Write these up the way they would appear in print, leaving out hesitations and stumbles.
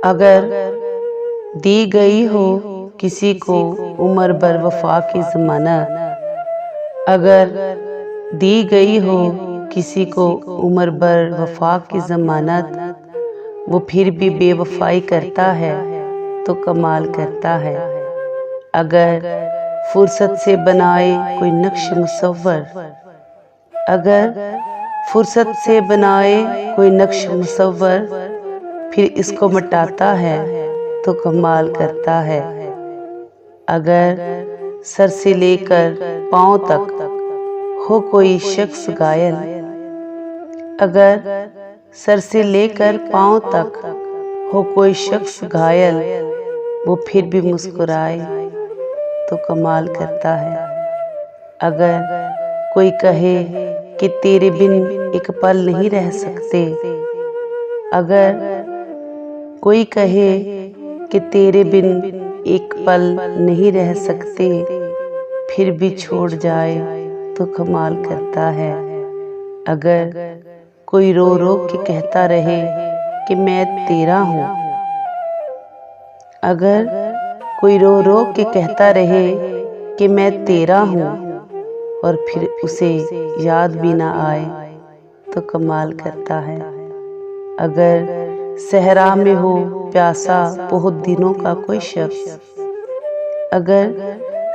अगर दी गई हो किसी को उम्र भर वफा की ज़मानत, अगर दी गई हो किसी को उम्र भर वफा की ज़मानत, वो फिर भी बेवफाई करता है तो कमाल करता है। अगर फुर्सत से बनाए कोई नक्श मुसव्वर, अगर फुर्सत से बनाए कोई नक्श मुसव्वर, फिर इसको मिटाता है तो कमाल करता है। अगर सर से लेकर पाँव तक हो कोई शख्स घायल, अगर सर से लेकर पाँव तक हो कोई शख्स घायल, वो फिर भी मुस्कुराए तो कमाल करता है। अगर कोई कहे कि तेरे बिन एक पल नहीं रह सकते, अगर कोई कहे कि तेरे बिन एक पल नहीं रह सकते, फिर भी छोड़ जाए तो कमाल करता है। अगर कोई रो रो के कहता रहे कि मैं तेरा हूँ, अगर कोई रो रो के कहता रहे कि मैं तेरा हूँ और फिर उसे याद भी ना आए तो कमाल करता है। अगर सहरा में हो प्यासा बहुत दिनों का कोई शख्स, अगर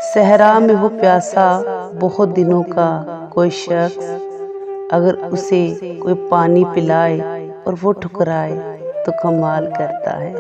सहरा में हो प्यासा बहुत दिनों का कोई शख्स, अगर उसे कोई पानी पिलाए और वो ठुकराए तो कमाल करता है।